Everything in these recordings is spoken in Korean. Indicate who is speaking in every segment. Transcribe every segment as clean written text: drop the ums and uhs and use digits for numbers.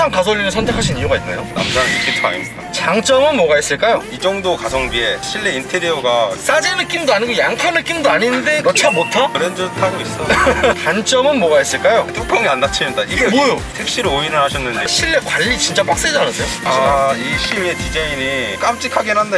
Speaker 1: 3.3 가솔린을 선택하신 이유가 있나요?
Speaker 2: 남자는 유키토 아닙니까?
Speaker 1: 장점은 뭐가 있을까요?
Speaker 2: 이 정도 가성비에 실내 인테리어가
Speaker 1: 싸제 느낌도 아니고 양카 느낌도 아닌데 너 차 못 타?
Speaker 2: 그랜저 타고 있어.
Speaker 1: 단점은 뭐가 있을까요?
Speaker 2: 뚜껑이 안 닫힙니다. 이게
Speaker 1: 뭐요?
Speaker 2: 택시로 오인을 하셨는데
Speaker 1: 실내 관리 진짜 빡세지 않으세요?
Speaker 2: 이 실외 디자인이 깜찍하긴 한다.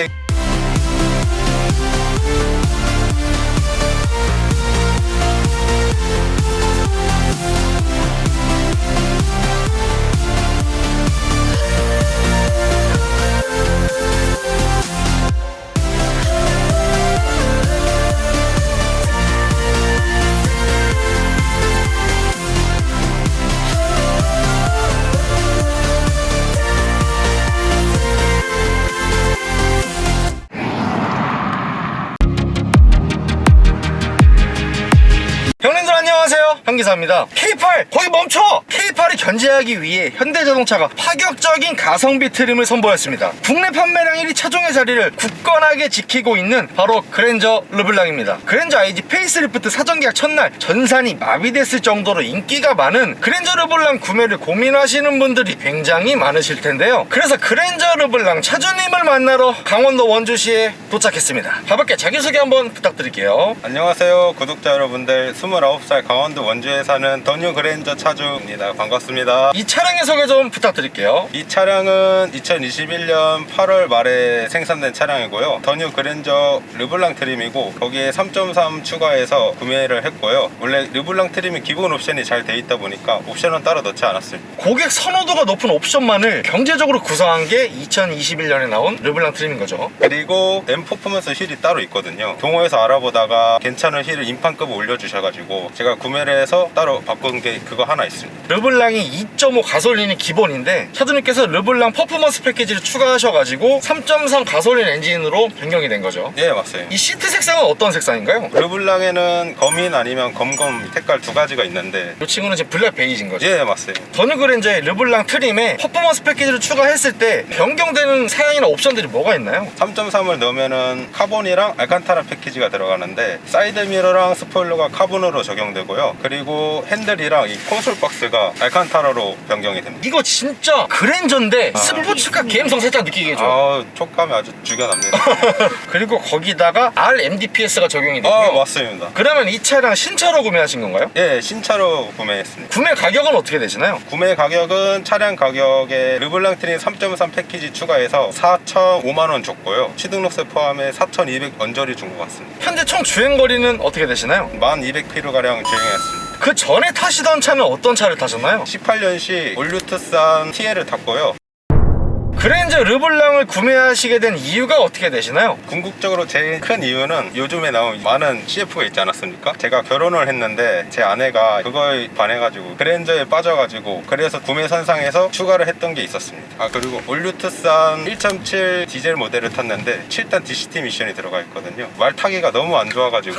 Speaker 1: 형님들 안녕하세요, 현기사입니다. K8 거기 멈춰! K8을 견제하기 위해 현대자동차가 파격적인 가성비 트림을 선보였습니다. 국내 판매량 1위 차종의 자리를 굳건하게 지키고 있는 바로 그랜저 르블랑입니다. 그랜저 IG 페이스리프트 사전 계약 첫날 전산이 마비됐을 정도로 인기가 많은 그랜저 르블랑 구매를 고민하시는 분들이 굉장히 많으실 텐데요. 그래서 그랜저 르블랑 차주님을 만나러 강원도 원주시에 도착했습니다. 가볍게 자기소개 한번 부탁드릴게요.
Speaker 2: 안녕하세요 구독자 여러분들, 29살 강원도 원주에 사는 더뉴 그랜저 차주입니다. 반갑습니다.
Speaker 1: 이 차량의 소개 좀 부탁드릴게요.
Speaker 2: 이 차량은 2021년 8월 말에 생산된 차량이고요. 더뉴 그랜저 르블랑 트림이고 거기에 3.3 추가해서 구매를 했고요. 원래 르블랑 트림이 기본 옵션이 잘 돼 있다 보니까 옵션은 따로 넣지 않았습니다.
Speaker 1: 고객 선호도가 높은 옵션만을 경제적으로 구성한 게 2021년에 나온 르블랑 트림인 거죠.
Speaker 2: 그리고 M 퍼포먼스 휠이 따로 있거든요. 동호회에서 알아보다가 괜찮은 휠을 인판급 올려주셔가지고 제가 구매를 해서 따로 바꾼 게 그거 하나 있습니다.
Speaker 1: 르블랑이 2.5 가솔린이 기본인데 차주님께서 르블랑 퍼포먼스 패키지를 추가하셔가지고 3.3 가솔린 엔진으로 변경이 된 거죠.
Speaker 2: 예, 맞아요.
Speaker 1: 이 시트 색상은 어떤 색상인가요?
Speaker 2: 르블랑에는 검인 아니면 검검 색깔 두 가지가 있는데
Speaker 1: 이 친구는 이제 블랙 베이지인 거죠.
Speaker 2: 예, 맞아요.
Speaker 1: 더뉴 그랜저의 르블랑 트림에 퍼포먼스 패키지를 추가했을 때 변경되는 사양이나 옵션들이 뭐가 있나요?
Speaker 2: 3.3을 넣으면은 카본이랑 알칸타라 패키지가 들어가는데 사이드 미러랑 스포일러가 카본으로 적용되고요. 그리고 핸들이랑 이 콘솔 박스가 알칸타라로 변경이 됩니다.
Speaker 1: 이거 진짜 그랜저인데 스포츠카 감성 살짝 느끼게 해줘요.
Speaker 2: 촉감이 아주 죽여납니다.
Speaker 1: 그리고 거기다가 RMDPS가 적용이 되고요.
Speaker 2: 맞습니다.
Speaker 1: 그러면 이 차량 신차로 구매하신 건가요?
Speaker 2: 예, 신차로 구매했습니다.
Speaker 1: 구매 가격은 어떻게 되시나요?
Speaker 2: 구매 가격은 차량 가격에 르블랑 트림 3.3 패키지 추가해서 4,005만원 줬고요. 취등록세 포함해 4,200 언저리 준 것 같습니다.
Speaker 1: 현재 총 주행거리는 어떻게 되시나요?
Speaker 2: 1,200km가량 주행했습니다.
Speaker 1: 그 전에 타시던 차는 어떤 차를 타셨나요?
Speaker 2: 18년식 올류 투싼 TL을 탔고요.
Speaker 1: 그랜저 르블랑을 구매하시게 된 이유가 어떻게 되시나요?
Speaker 2: 궁극적으로 제일 큰 이유는 요즘에 나온 많은 CF가 있지 않았습니까? 제가 결혼을 했는데 제 아내가 그거에 반해가지고 그랜저에 빠져가지고 그래서 구매 선상에서 추가를 했던 게 있었습니다. 그리고 올류 투싼 1.7 디젤 모델을 탔는데 7단 DCT 미션이 들어가 있거든요. 말 타기가 너무 안 좋아가지고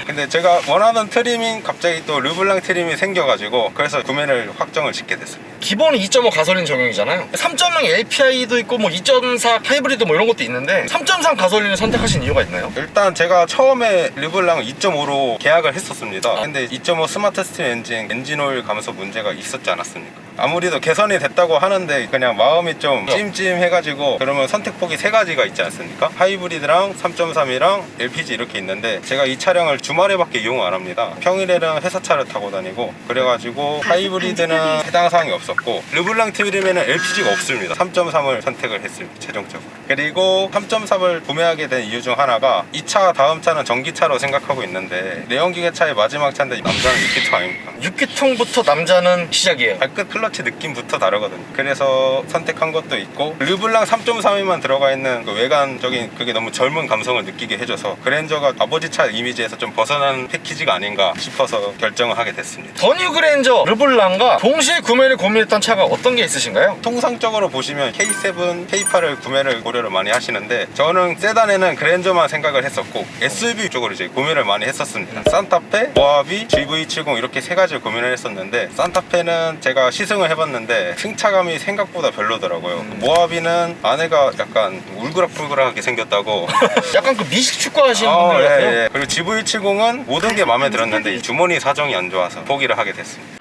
Speaker 2: 근데 제가 원하던 트림인 갑자기 또 르블랑 트림이 생겨가지고 그래서 구매를 확정을 짓게 됐습니다.
Speaker 1: 기본은 2.5 가솔린 적용이잖아요. 3.0 LPI도 있고 뭐 2.4 하이브리드 뭐 이런 것도 있는데 3.3 가솔린을 선택하신 이유가 있나요?
Speaker 2: 일단 제가 처음에 르블랑 2.5로 계약을 했었습니다. 근데 2.5 스마트 스팀 엔진 오일 감소 문제가 있었지 않았습니까? 아무리도 개선이 됐다고 하는데 그냥 마음이 좀 찜찜해가지고 그러면 선택폭이 세 가지가 있지 않습니까? 하이브리드랑 3.3이랑 LPG 이렇게 있는데 제가 이 차량을 주말에밖에 이용 안 합니다. 평일에는 회사차를 타고 다니고 그래가지고 하이브리드는 해당 사항이 없었고 르블랑 트림에는 LPG가 없습니다. 3.3을 선택을 했습니다. 최종적으로. 그리고 3.3을 구매하게 된 이유 중 하나가 이 차 다음 차는 전기차로 생각하고 있는데 내연기관차의 마지막 차인데 남자는 유키토 아닙니까?
Speaker 1: 6기통부터 남자는 시작이에요.
Speaker 2: 발끝 클러치 느낌부터 다르거든요. 그래서 선택한 것도 있고 르블랑 3.3에만 들어가 있는 그 외관적인 그게 너무 젊은 감성을 느끼게 해줘서 그랜저가 아버지 차 이미지에서 좀 벗어난 패키지가 아닌가 싶어서 결정을 하게 됐습니다.
Speaker 1: 더뉴 그랜저 르블랑과 동시에 구매를 고민했던 차가 어떤 게 있으신가요?
Speaker 2: 통상적으로 보시면 K7, K8을 구매를 고려를 많이 하시는데 저는 세단에는 그랜저만 생각을 했었고 SUV 쪽으로 이제 고민을 많이 했었습니다. 산타페, 모하비, GV70 이렇게 세 가지를 고민을 했었는데 산타페는 제가 시승을 해봤는데 승차감이 생각보다 별로더라고요. 모하비는 아내가 약간 울그락불그락하게 생겼다고
Speaker 1: 약간 그 미식 축구 하시는 분들 같아요.
Speaker 2: 예. 그리고 GV70은 모든 게 마음에 들었는데 이 주머니 사정이 안 좋아서 포기를 하게 됐습니다.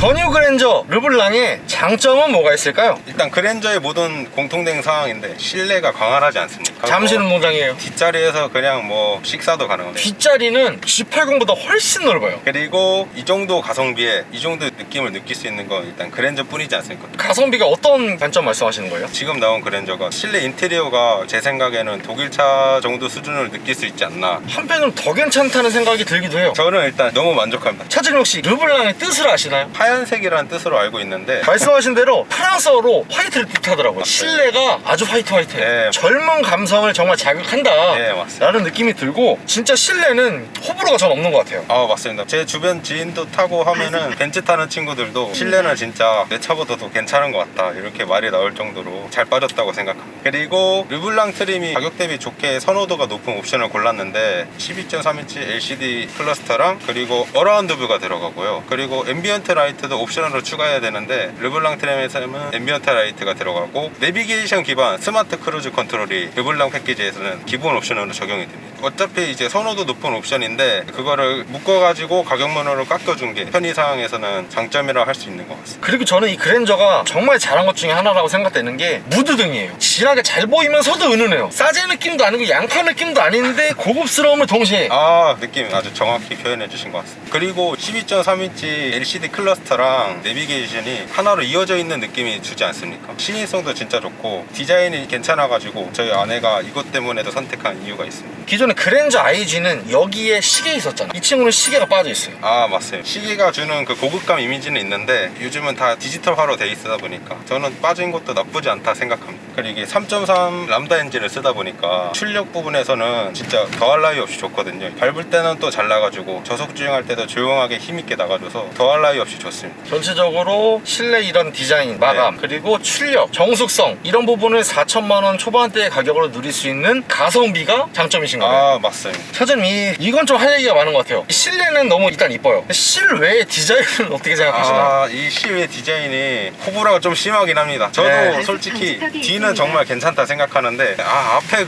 Speaker 1: 더 뉴 그랜저 르블랑의 장점은 뭐가 있을까요?
Speaker 2: 일단 그랜저의 모든 공통된 상황인데 실내가 광활하지 않습니까?
Speaker 1: 잠실 운동장이에요.
Speaker 2: 뒷자리에서 그냥 뭐 식사도 가능합니다.
Speaker 1: 뒷자리는 G80보다 훨씬 넓어요.
Speaker 2: 그리고 이 정도 가성비에 이 정도 느낌을 느낄 수 있는 건 일단 그랜저 뿐이지 않습니까?
Speaker 1: 가성비가 어떤 단점 말씀하시는 거예요?
Speaker 2: 지금 나온 그랜저가 실내 인테리어가 제 생각에는 독일차 정도 수준을 느낄 수 있지 않나.
Speaker 1: 한편으로 더 괜찮다는 생각이 들기도 해요.
Speaker 2: 저는 일단 너무 만족합니다.
Speaker 1: 차주님 혹시 르블랑의 뜻을 아시나요?
Speaker 2: 하얀색이라는 뜻으로 알고 있는데
Speaker 1: 말씀하신 대로 프랑스어로 화이트를 뜻하더라고요. 실내가 아주 화이트해요.
Speaker 2: 네.
Speaker 1: 젊은 감성을 정말 자극한다
Speaker 2: 네, 맞습니다.
Speaker 1: 라는 느낌이 들고 진짜 실내는 호불호가 전 없는 것 같아요.
Speaker 2: 아 맞습니다. 제 주변 지인도 타고 하면은 벤츠 타는 친구들도 실내는 진짜 내 차보다 더 괜찮은 것 같다 이렇게 말이 나올 정도로 잘 빠졌다고 생각합니다. 그리고 르블랑 트림이 가격 대비 좋게 선호도가 높은 옵션을 골랐는데 12.3인치 LCD 클러스터랑 그리고 어라운드 뷰가 들어가고요. 그리고 앰비언트 라이트도 옵션으로 추가해야 되는데 르블랑 트림에서는 앰비언트 라이트가 들어가고 내비게이션 기반 스마트 크루즈 컨트롤이 르블랑 패키지에서는 기본 옵션으로 적용이 됩니다. 어차피 이제 선호도 높은 옵션인데 그거를 묶어가지고 가격만으로 깎여준 게 편의 상황에서는 장점이라 할 수 있는 것 같습니다.
Speaker 1: 그리고 저는 이 그랜저가 정말 잘한 것 중에 하나라고 생각되는 게 무드등이에요. 진하게 잘 보이면서도 은은해요. 싸제 느낌도 아니고 양파 느낌도 아닌데 고급스러움을 동시에.
Speaker 2: 아 느낌 아주 정확히 표현해 주신 것 같습니다. 그리고 12.3인치 LCD 클러스터랑 내비게이션이 하나로 이어져 있는 느낌이 주지 않습니까? 시인성도 진짜 좋고 디자인이 괜찮아가지고 저희 아내가 이것 때문에도 선택한 이유가 있습니다.
Speaker 1: 기존에 그랜저 IG는 여기에 시계 있었잖아. 이 친구는 시계가 빠져 있어요.
Speaker 2: 아 맞습니다. 시계가 주는 그 고급감 이미지는 있는데 요즘은 다 디지털화로 돼 있다 보니까 저는 빠진 것도 나쁘지 않다 생각합니다. 그리고 이게 3.3 람다 엔진을 쓰다 보니까 출력 부분에서는 진짜 더할 나위 없이 좋거든요. 밟을 때는 또 잘 나가지고 저속 주행할 때도 조용하게 힘있게 나가줘서 더할 나위 없이 좋습니다.
Speaker 1: 전체적으로 실내 이런 디자인, 마감, 그리고 출력, 정숙성 이런 부분을 4천만 원 초반대의 가격으로 누릴 수 있는 가성비가 장점이신 거예요.
Speaker 2: 아 맞습니다.
Speaker 1: 차주님 이건 좀 할 얘기가 많은 것 같아요. 실내는 너무 일단 이뻐요. 실외의 디자인은 어떻게 생각하시나요?
Speaker 2: 이 실외 디자인이 호불호가 좀 심하긴 합니다. 저도
Speaker 1: 네.
Speaker 2: 솔직히 뒤는 정말 괜찮다 생각하는데 앞에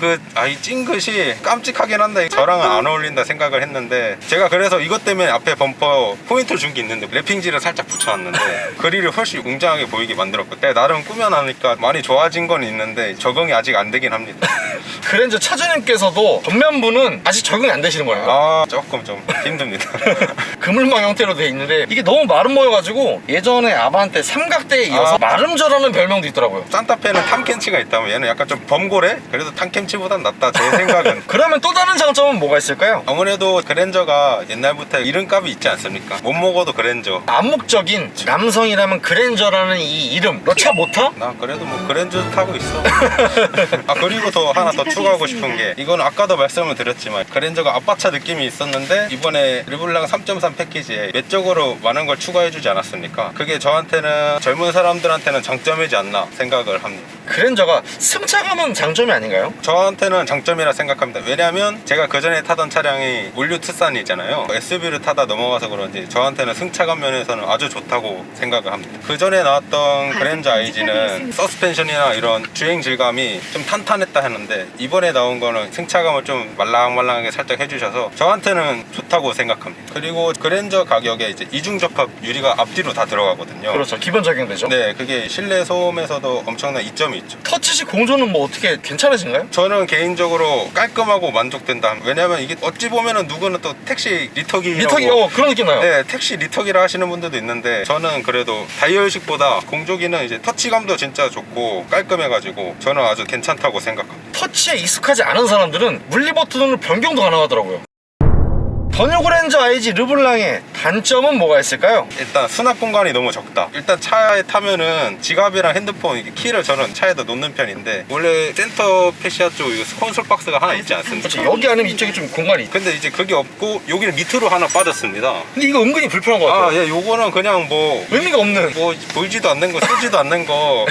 Speaker 2: 이 찡긋이 깜찍하긴 한데 저랑은 안 어울린다 생각을 했는데 제가 그래서 이것 때문에 앞에 범퍼 포인트를 준 게 있는데 랩핑지를 살짝 붙여놨는데 그릴을 훨씬 웅장하게 보이게 만들었거든요. 나름 꾸며놓으니까 많이 좋아진 건 있는데 적응이 아직 안 되긴 합니다.
Speaker 1: 그랜저 차주님께서도 전면부는 아직 적응이 안 되시는 거예요.
Speaker 2: 조금 좀 힘듭니다.
Speaker 1: 그물망 형태로 되어 있는데 이게 너무 마름모여가지고 예전에 아반떼 삼각대에 이어서 마름저라는 별명도 있더라고요.
Speaker 2: 산타페는 탐켄치가 있다면 얘는 약간 좀 범고래? 그래도 탐켄치보단 낫다 제 생각은.
Speaker 1: 그러면 또 다른 장점은 뭐가 있을까요?
Speaker 2: 아무래도 그랜저가 옛날부터 이름값이 있지 않습니까? 못 먹어도 그랜저.
Speaker 1: 암묵적인 남성이라면 그랜저라는 이 이름 너 차 못 타?
Speaker 2: 나 그래도 뭐 그랜저 타고 있어. 그리고 더 하나 더 추가하고 싶은 게 이건 아까도 말씀을 드렸지만 그랜저가 아빠차 느낌이 있었는데 이번에 르블랑 3.3 패키지에 외적으로 많은 걸 추가해주지 않았습니까? 그게 저한테는 젊은 사람들한테는 장점이지 않나 생각을 합니다.
Speaker 1: 그랜저가 승차감은 장점이 아닌가요?
Speaker 2: 저한테는 장점이라 생각합니다. 왜냐하면 제가 그전에 타던 차량이 올류 투싼이잖아요. SUV를 타다 넘어가서 그런지 저한테는 승차감 면에서는 아주 좋다고 생각을 합니다. 그전에 나왔던 그랜저 IG는 서스펜션이나 이런 주행 질감이 좀 탄탄했다 했는데 이번에 나온 거는 승차감을 좀 말랑말랑하게 살짝 해주셔서 저한테는 좋다고 생각합니다. 그리고 그랜저 가격에 이제 이중 접합 유리가 앞뒤로 다 들어가거든요.
Speaker 1: 그렇죠. 기본 적용되죠.
Speaker 2: 네, 그게 실내 소음에서도 엄청난 이점이 있죠.
Speaker 1: 터치식 공조는 뭐 어떻게 괜찮으신가요?
Speaker 2: 저는 개인적으로 깔끔하고 만족된다. 왜냐면 이게 어찌 보면은 누구는 또 택시 리터기라고
Speaker 1: 그런 느낌 나요.
Speaker 2: 네, 택시 리터기라 하시는 분들도 있는데 저는 그래도 다이얼식보다 공조기는 이제 터치감도 진짜 좋고 깔끔해가지고 저는 아주 괜찮다고 생각합니다.
Speaker 1: 터치에 익숙하지 않은 사람들은 물리 버튼으로 변경도 가능하더라고요. 더 뉴 그랜저 IG 르블랑의 단점은 뭐가 있을까요?
Speaker 2: 일단 수납 공간이 너무 적다. 일단 차에 타면은 지갑이랑 핸드폰 이렇게 키를 저는 차에다 놓는 편인데 원래 센터 패시아 쪽 콘솔 박스가 하나 있지 않습니까?
Speaker 1: 그렇죠. 여기 아니면 이쪽에 좀 공간이 있고.
Speaker 2: 근데 이제 그게 없고 여기는 밑으로 하나 빠졌습니다.
Speaker 1: 근데 이거 은근히 불편한 것 같아요.
Speaker 2: 예, 요거는 그냥 뭐
Speaker 1: 의미가 없는.
Speaker 2: 보이지도 않는 거, 쓰지도 않는 거.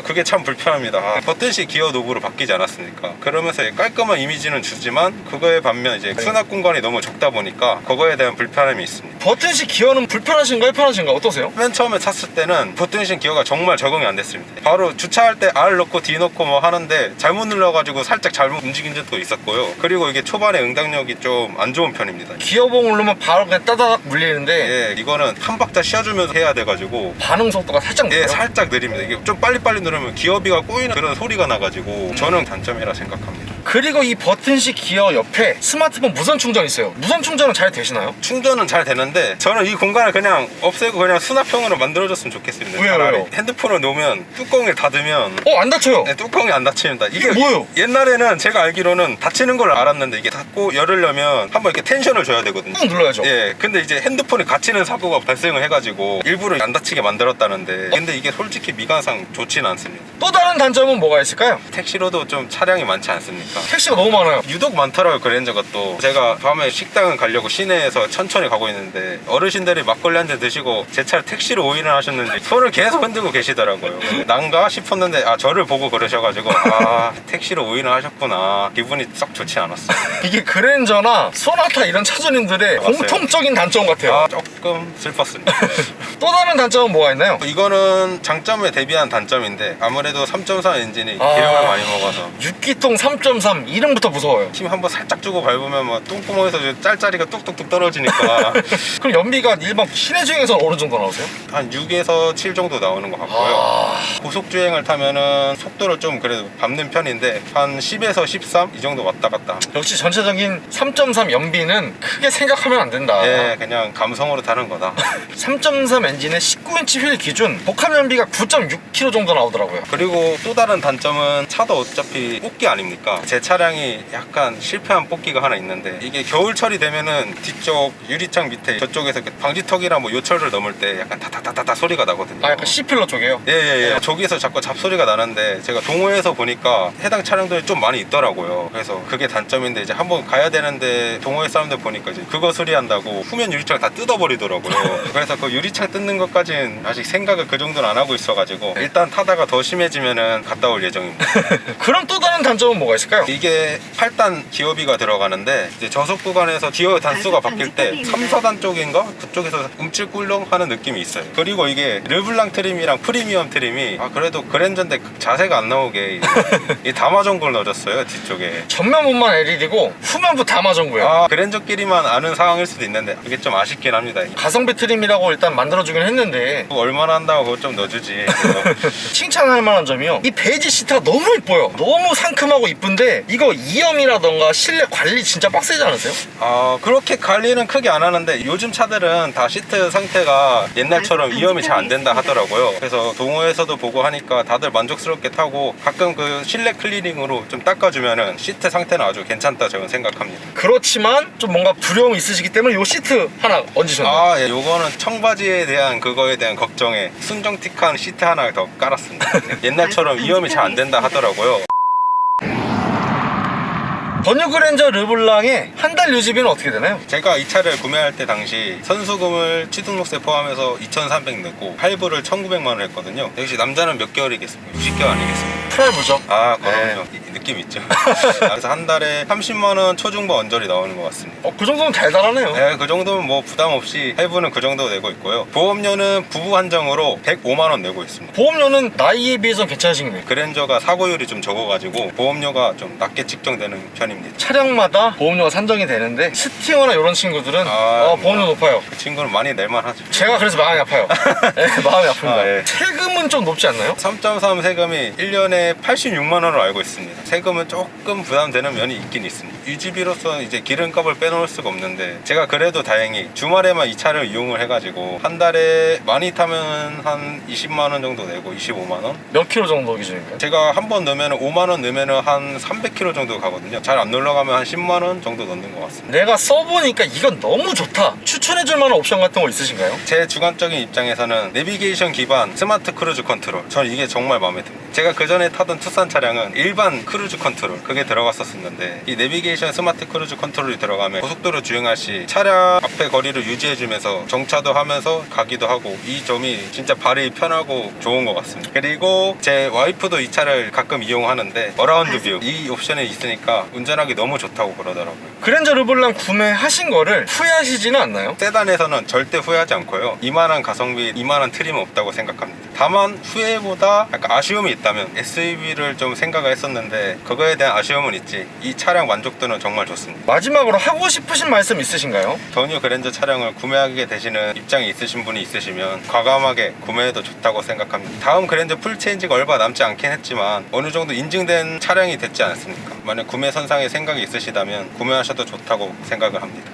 Speaker 2: 그게 참 불편합니다. 버튼식 기어 노브로 바뀌지 않았습니까? 그러면서 깔끔한 이미지는 주지만 그거에 반면 이제 수납 공간이 너무 죽다 보니까 그거에 대한 불편함이 있습니다.
Speaker 1: 버튼식 기어는 불편하신가요? 편하신가요? 어떠세요?
Speaker 2: 맨 처음에 탔을 때는 버튼식 기어가 정말 적응이 안 됐습니다. 바로 주차할 때 R 넣고 D 넣고 뭐 하는데 잘못 눌러가지고 살짝 잘못 움직인 적도 있었고요. 그리고 이게 초반에 응당력이 좀 안 좋은 편입니다.
Speaker 1: 기어봉 누르면 바로 그냥 따다닥 물리는데
Speaker 2: 예, 이거는 한 박자 쉬어주면서 해야 돼가지고
Speaker 1: 반응 속도가 살짝
Speaker 2: 예,
Speaker 1: 느려요?
Speaker 2: 살짝 느립니다. 이게 좀 빨리빨리 누르면 기어비가 꼬이는 그런 소리가 나가지고 저는 단점이라 생각합니다.
Speaker 1: 그리고 이 버튼식 기어 옆에 스마트폰 무선 충전 있어요. 무선 충전은 잘 되시나요?
Speaker 2: 충전은 잘 되는데 저는 이 공간을 그냥 없애고 그냥 수납형으로 만들어줬으면 좋겠습니다.
Speaker 1: 왜요?
Speaker 2: 차라리.
Speaker 1: 왜요?
Speaker 2: 핸드폰을 놓으면 뚜껑을 닫으면
Speaker 1: 안 다쳐요.
Speaker 2: 네, 뚜껑이 안 닫힙니다.
Speaker 1: 이게 뭐예요?
Speaker 2: 옛날에는 제가 알기로는 닫히는 걸 알았는데 이게 닫고 열으려면 한번 이렇게 텐션을 줘야 되거든요.
Speaker 1: 꾹 눌러야죠.
Speaker 2: 예, 근데 이제 핸드폰이 갇히는 사고가 발생을 해가지고 일부러 안 닫히게 만들었다는데 근데 이게 솔직히 미관상 좋지는 않습니다.
Speaker 1: 또 다른 단점은 뭐가 있을까요?
Speaker 2: 택시로도 좀 차량이 많지 않습니까?
Speaker 1: 택시가 너무 많아요.
Speaker 2: 유독 많더라고요. 그랜저가 또 제가 밤에 식당을 가려고 시내에서 천천히 가고 있는데 어르신들이 막걸리 한 잔 드시고 제 차를 택시로 오인을 하셨는지 손을 계속 흔들고 계시더라고요. 난가 싶었는데 저를 보고 그러셔가지고 택시로 오인을 하셨구나. 기분이 썩 좋지 않았어요.
Speaker 1: 이게 그랜저나 소나타 이런 차주님들의
Speaker 2: 맞아요.
Speaker 1: 공통적인 단점 같아요.
Speaker 2: 조금 슬펐습니다.
Speaker 1: 또 다른 단점은 뭐가 있나요?
Speaker 2: 이거는 장점에 대비한 단점인데 아무래도 3.3 엔진이 기름을 많이 먹어서
Speaker 1: 6기통 3.3 이름부터 무서워요.
Speaker 2: 힘 한번 살짝 주고 밟으면 막 똥구멍에서 짤짤이가 뚝뚝뚝 떨어지니까
Speaker 1: 그럼 연비가 일반 시내 주행에서 어느 정도 나오세요?
Speaker 2: 한 6에서 7 정도 나오는 것 같고요. 고속주행을 타면은 속도를 좀 그래도 밟는 편인데 한 10에서 13 이 정도 왔다 갔다.
Speaker 1: 역시 전체적인 3.3 연비는 크게 생각하면 안 된다.
Speaker 2: 예, 그냥 감성으로 타는 거다.
Speaker 1: 3.3 엔진의 19인치 휠 기준 복합 연비가 9.6km 정도 나오더라고요.
Speaker 2: 그리고 또 다른 단점은 차도 어차피 뽑기 아닙니까? 제 차량이 약간 실패한 뽑기가 하나 있는데 이게 겨울철이 되면은 뒤쪽 유리창 밑에 저쪽에서 방지턱이랑 뭐 요철을 넘을 때 약간 타타타타타 소리가 나거든요.
Speaker 1: 약간 C필러 쪽이에요?
Speaker 2: 예. 저기에서 자꾸 잡소리가 나는데 제가 동호회에서 보니까 해당 차량들이 좀 많이 있더라고요. 그래서 그게 단점인데 이제 한번 가야 되는데 동호회 사람들 보니까 이제 그거 수리한다고 후면 유리창 다 뜯어버리더라고요. 그래서 그 유리창 뜯는 것까지는 아직 생각을 그 정도는 안 하고 있어가지고 일단 타다가 더 심해지면은 갔다 올 예정입니다.
Speaker 1: 그럼 또 다른 단점은 뭐가 있을까요?
Speaker 2: 이게 8단 기어비가 들어가는데 이제 저속 구간에서 기어 단수가 바뀔 때 3, 4단 쪽인가? 그쪽에서 움찔꿀렁 하는 느낌이 있어요. 그리고 이게 르블랑 트림이랑 프리미엄 트림이 그래도 그랜저인데 자세가 안 나오게 이 다마전구를 넣어줬어요. 뒤쪽에.
Speaker 1: 전면부만 LED고 후면부 다마전구예요.
Speaker 2: 그랜저끼리만 아는 상황일 수도 있는데 그게 좀 아쉽긴 합니다.
Speaker 1: 가성비 트림이라고 일단 만들어주긴 했는데
Speaker 2: 얼마나 한다고 그거 좀 넣어주지.
Speaker 1: 칭찬할 만한 점이요, 이 베이지 시트가 너무 이뻐요. 너무 상큼하고 이쁜데 이거 이염이라던가 실내 관리 진짜 빡세지 않으세요?
Speaker 2: 그렇게 관리는 크게 안 하는데 요즘 차들은 다 시트 상태가 옛날처럼 이염이 잘 안 된다 하더라고요. 그래서 동호회에서도 보고 하니까 다들 만족스럽게 타고 가끔 그 실내 클리닝으로 좀 닦아주면은 시트 상태는 아주 괜찮다 저는 생각합니다.
Speaker 1: 그렇지만 좀 뭔가 두려움이 있으시기 때문에 요 시트 하나 얹으셨네요.
Speaker 2: 예, 요거는 청바지에 대한 그거에 대한 걱정에 순정틱한 시트 하나 더 깔았습니다. 옛날처럼 이염이 잘 안 된다 하더라고요.
Speaker 1: 번유 그랜저 르블랑의 한 달 유지비는 어떻게 되나요?
Speaker 2: 제가 이 차를 구매할 때 당시 선수금을 취등록세 포함해서 2,300 넣고 할부를 1,900만 원 했거든요. 역시 남자는 몇 개월이겠습니까? 60개월 아니겠습니까?
Speaker 1: 프라이브죠.
Speaker 2: 그럼요. 이 느낌 있죠. 그래서 한 달에 30만 원 초중반 언저리 나오는 것 같습니다.
Speaker 1: 그 정도면 달달하네요.
Speaker 2: 네, 그 정도면 뭐 부담 없이 할부는 그 정도 내고 있고요. 보험료는 부부 한정으로 105만 원 내고 있습니다.
Speaker 1: 보험료는 나이에 비해서는 괜찮으신가요?
Speaker 2: 그랜저가 사고율이 좀 적어가지고 보험료가 좀 낮게 측정되는 편입니다.
Speaker 1: 차량마다 보험료가 산정이 되는데 스티어나 이런 친구들은 보험료 높아요.
Speaker 2: 그 친구는 많이 낼만 하죠.
Speaker 1: 제가 그래서 마음이 아파요. 네, 마음이 아픕니다.
Speaker 2: 예.
Speaker 1: 세금은 좀 높지 않나요?
Speaker 2: 3.3 세금이 1년에 86만 원으로 알고 있습니다. 세금은 조금 부담되는 면이 있긴 있습니다. 유지비로서는 이제 기름값을 빼놓을 수가 없는데 제가 그래도 다행히 주말에만 이 차를 이용을 해가지고 한 달에 많이 타면 한 20만 원 정도 내고 25만 원?
Speaker 1: 몇 킬로 정도 기준인가요?
Speaker 2: 제가 한 번 넣으면 5만 원 넣으면 한 300km 정도 가거든요. 잘 안 놀러가면 한 10만 원 정도 넣는 것 같습니다.
Speaker 1: 내가 써보니까 이건 너무 좋다, 추천해줄 만한 옵션 같은 거 있으신가요?
Speaker 2: 제 주관적인 입장에서는 내비게이션 기반 스마트 크루즈 컨트롤, 저는 이게 정말 마음에 듭니다. 제가 그 전에 타던 투싼 차량은 일반 크루즈 컨트롤 그게 들어갔었는데 이 내비게이션 내비게이션 스마트 크루즈 컨트롤이 들어가면 고속도로 주행할 시 차량 앞에 거리를 유지해주면서 정차도 하면서 가기도 하고, 이 점이 진짜 발이 편하고 좋은 것 같습니다. 그리고 제 와이프도 이 차를 가끔 이용하는데 어라운드 뷰 이 옵션이 있으니까 운전하기 너무 좋다고 그러더라고요.
Speaker 1: 그랜저 르블랑 구매하신 거를 후회하시지는 않나요?
Speaker 2: 세단에서는 절대 후회하지 않고요, 이만한 가성비, 이만한 트림은 없다고 생각합니다. 다만 후회보다 약간 아쉬움이 있다면 SUV를 좀 생각을 했었는데 그거에 대한 아쉬움은 있지, 이 차량 만족도는 정말 좋습니다.
Speaker 1: 마지막으로 하고 싶으신 말씀 있으신가요?
Speaker 2: 더 뉴 그랜저 차량을 구매하게 되시는 입장이 있으신 분이 있으시면 과감하게 구매해도 좋다고 생각합니다. 다음 그랜저 풀체인지가 얼마 남지 않긴 했지만 어느 정도 인증된 차량이 됐지 않습니까? 만약 구매 선상에 생각이 있으시다면 구매하셔도 좋다고 생각을 합니다.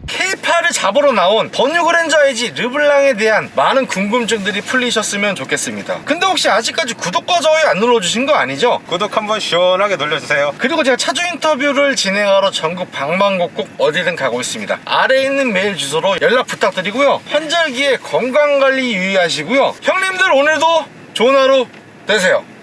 Speaker 1: K8을 잡으러 나온 더 뉴 그랜저 IG 르블랑에 대한 많은 궁금증들이 풀리셨으면 좋겠습니다. 근데 혹시 아직까지 구독과 좋아요 안 눌러주신 거 아니죠?
Speaker 2: 구독 한번 시원하게 눌러주세요.
Speaker 1: 그리고 제가 차주 인터뷰를 진행하러 전국 방방곡곡 어디든 가고 있습니다. 아래에 있는 메일 주소로 연락 부탁드리고요. 환절기에 건강관리 유의하시고요. 형님들 오늘도 좋은 하루 되세요.